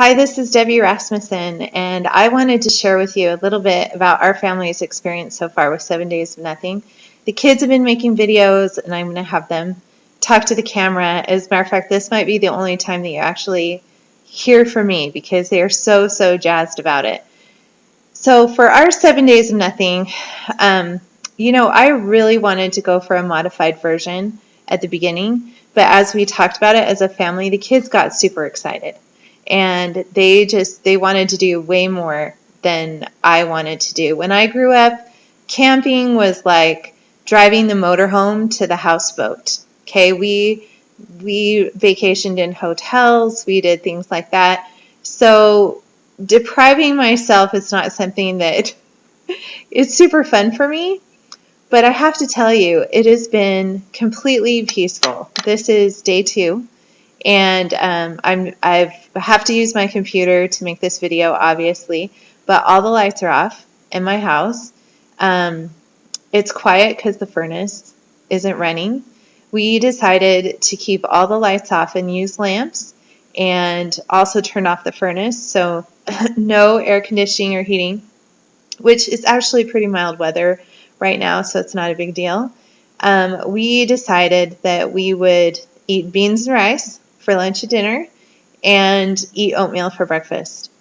Hi, this is Debbie Rasmussen, and I wanted to share with you a little bit about our family's experience so far with 7 Days of Nothing. The kids have been making videos, and I'm going to have them talk to the camera. As a matter of fact, this might be the only time that you actually hear from me because they are so jazzed about it. So for our 7 Days of Nothing, I really wanted to go for a modified version at the beginning, but as we talked about it as a family, the kids got super excited. And they wanted to do way more than I wanted to do. When I grew up, camping was like driving the motorhome to the houseboat. Okay, we vacationed in hotels, we did things like that. So depriving myself is not something that it's super fun for me. But I have to tell you, it has been completely peaceful. This is day 2. And I have to use my computer to make this video, obviously, but all the lights are off in my house. It's quiet because the furnace isn't running. We decided to keep all the lights off and use lamps, and also turn off the furnace, so no air conditioning or heating, which is actually pretty mild weather right now, so it's not a big deal. We decided that we would eat beans and rice for lunch and dinner, and eat oatmeal for breakfast.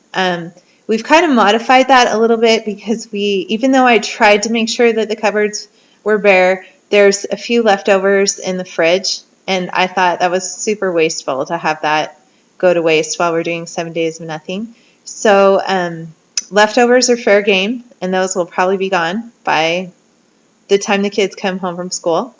We've kind of modified that a little bit because even though I tried to make sure that the cupboards were bare, there's a few leftovers in the fridge, and I thought that was super wasteful to have that go to waste while we're doing 7 Days of Nothing. So leftovers are fair game, and those will probably be gone by the time the kids come home from school.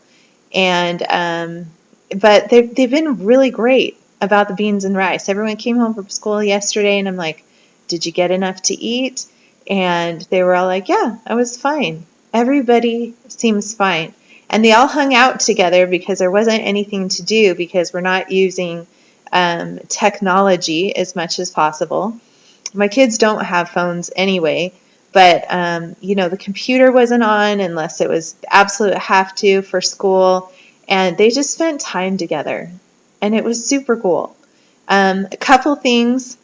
But they've been really great about the beans and rice. Everyone came home from school yesterday, and I'm like, did you get enough to eat? And they were all like, yeah, I was fine. Everybody seems fine. And they all hung out together because there wasn't anything to do because we're not using technology as much as possible. My kids don't have phones anyway, but the computer wasn't on unless it was absolute have to for school, and they just spent time together, and it was super cool. A couple things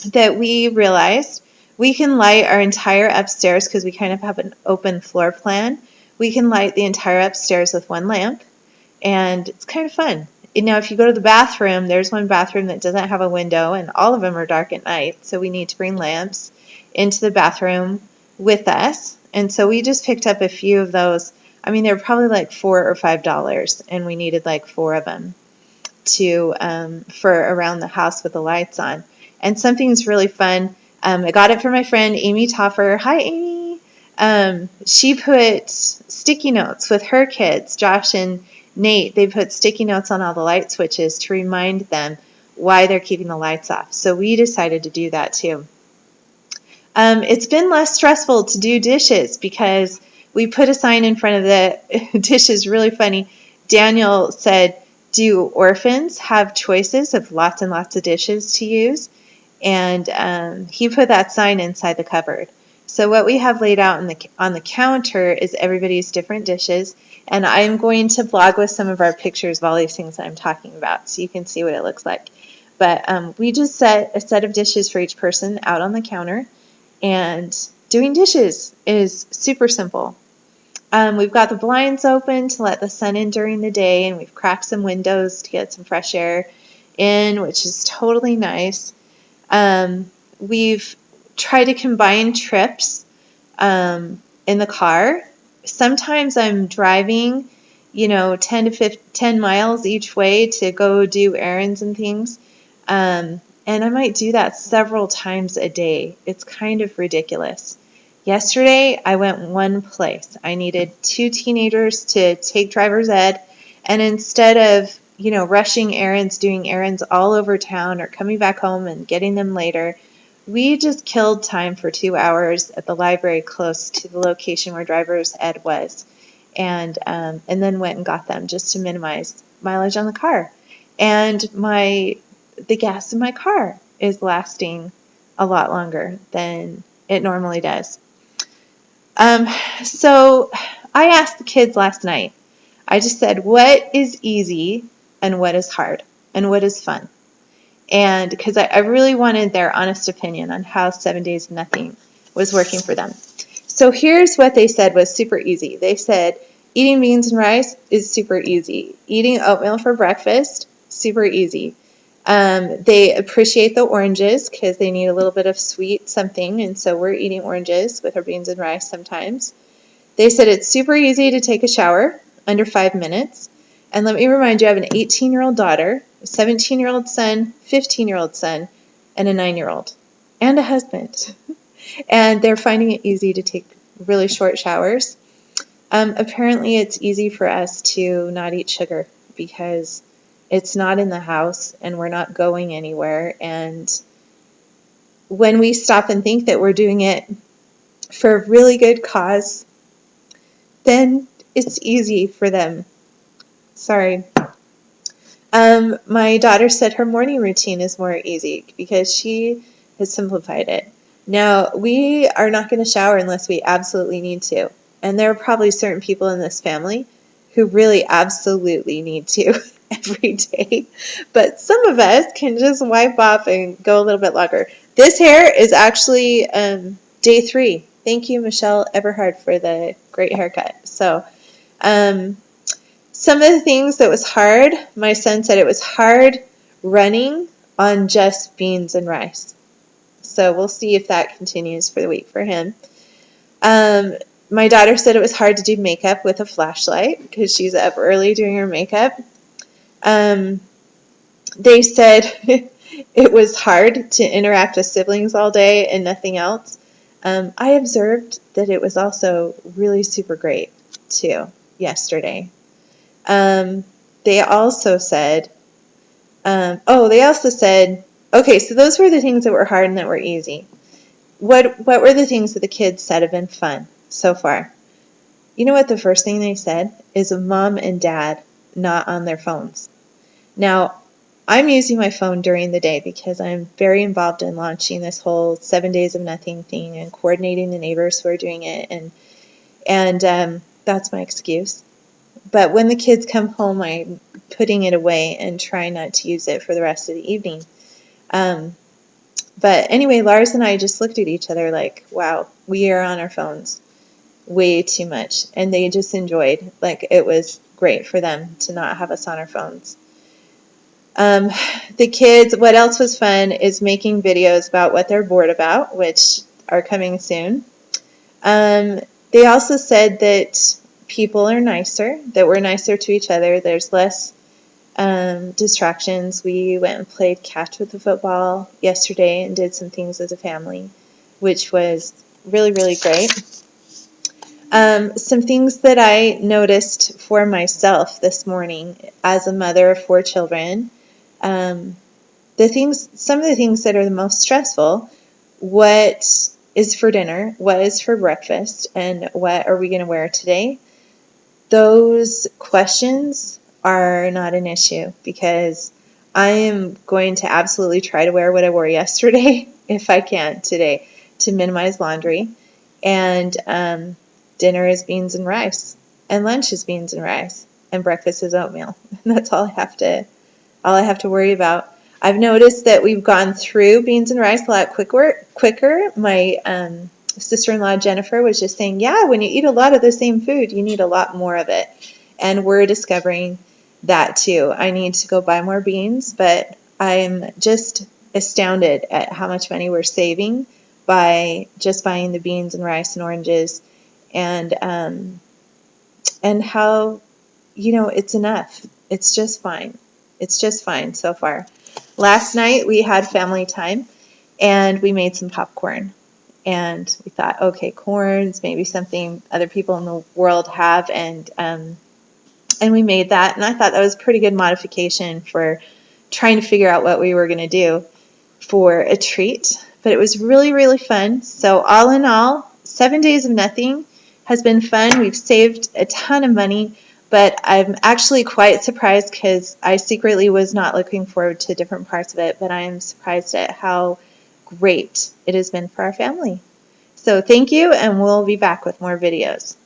that we realized: we can light our entire upstairs because we kind of have an open floor plan. We can light the entire upstairs with one lamp, and it's kind of fun. Now, if you go to the bathroom, there's one bathroom that doesn't have a window, and all of them are dark at night, so we need to bring lamps into the bathroom with us. And so we just picked up a few of those. I mean, they were probably like $4 or $5, and we needed like 4 of them for around the house with the lights on. And something's really fun. I got it from my friend Amy Toffer. Hi, Amy. She put sticky notes with her kids, Josh and Nate. They put sticky notes on all the light switches to remind them why they're keeping the lights off. So we decided to do that too. It's been less stressful to do dishes because we put a sign in front of the dishes. Really funny. Daniel said, do orphans have choices of lots and lots of dishes to use? And he put that sign inside the cupboard. So what we have laid out on the counter is everybody's different dishes, and I'm going to vlog with some of our pictures of all these things that I'm talking about so you can see what it looks like. But we just set a set of dishes for each person out on the counter, and doing dishes is super simple. We've got the blinds open to let the sun in during the day, and we've cracked some windows to get some fresh air in, which is totally nice. We've tried to combine trips in the car. Sometimes I'm driving, 10 miles each way to go do errands and things. And I might do that several times a day. It's kind of ridiculous. Yesterday, I went one place. I needed 2 teenagers to take driver's ed, and instead of rushing errands, doing errands all over town or coming back home and getting them later, we just killed time for 2 hours at the library close to the location where driver's ed was, and then went and got them just to minimize mileage on the car. And the gas in my car is lasting a lot longer than it normally does. So I asked the kids last night, I just said, what is easy and what is hard and what is fun? and because I really wanted their honest opinion on how 7 days of nothing was working for them. So here's what they said was super easy. They said eating beans and rice is super easy. Eating oatmeal for breakfast, super easy. They appreciate the oranges because they need a little bit of sweet something, and so we're eating oranges with our beans and rice sometimes. They said it's super easy to take a shower, under 5 minutes. And let me remind you, I have an 18-year-old daughter, a 17-year-old son, 15-year-old son, and a 9-year-old, and a husband. And they're finding it easy to take really short showers. Apparently, it's easy for us to not eat sugar because it's not in the house and we're not going anywhere. And when we stop and think that we're doing it for a really good cause, then it's easy for them. Sorry. My daughter said her morning routine is more easy because she has simplified it. Now, we are not going to shower unless we absolutely need to. And there are probably certain people in this family who really absolutely need to every day. But some of us can just wipe off and go a little bit longer. This hair is actually day 3. Thank you, Michelle Eberhard, for the great haircut. So, some of the things that was hard, my son said it was hard running on just beans and rice. So we'll see if that continues for the week for him. My daughter said it was hard to do makeup with a flashlight because she's up early doing her makeup. They said it was hard to interact with siblings all day and nothing else. I observed that it was also really super great too yesterday. They also said, okay, so those were the things that were hard and that were easy. What were the things that the kids said have been fun so far? You know what the first thing they said is mom and dad not on their phones. Now, I'm using my phone during the day because I'm very involved in launching this whole 7 days of nothing thing and coordinating the neighbors who are doing it, and that's my excuse. But when the kids come home, I'm putting it away and trying not to use it for the rest of the evening. But anyway, Lars and I just looked at each other like, wow, we are on our phones way too much. And they just enjoyed, like it was great for them to not have us on our phones. The kids, what else was fun is making videos about what they're bored about, which are coming soon. They also said that people are nicer, that we're nicer to each other. There's less distractions. We went and played catch with the football yesterday and did some things as a family, which was really, really great. Some things that I noticed for myself this morning as a mother of 4 children, some of the things that are the most stressful, what is for dinner, what is for breakfast, and what are we going to wear today? Those questions are not an issue because I am going to absolutely try to wear what I wore yesterday if I can today to minimize laundry. And dinner is beans and rice, and lunch is beans and rice, and breakfast is oatmeal. And that's all I have to worry about. I've noticed that we've gone through beans and rice a lot quicker. My sister-in-law Jennifer was just saying, yeah, when you eat a lot of the same food, you need a lot more of it. And we're discovering that too. I need to go buy more beans, but I'm just astounded at how much money we're saving by just buying the beans and rice and oranges, and how, it's enough. It's just fine. It's just fine so far. Last night we had family time and we made some popcorn. And we thought, okay, corn's maybe something other people in the world have, and we made that. And I thought that was a pretty good modification for trying to figure out what we were going to do for a treat. But it was really, really fun. So all in all, 7 days of nothing has been fun. We've saved a ton of money, but I'm actually quite surprised because I secretly was not looking forward to different parts of it, but I am surprised at how great it has been for our family. So thank you, and we'll be back with more videos.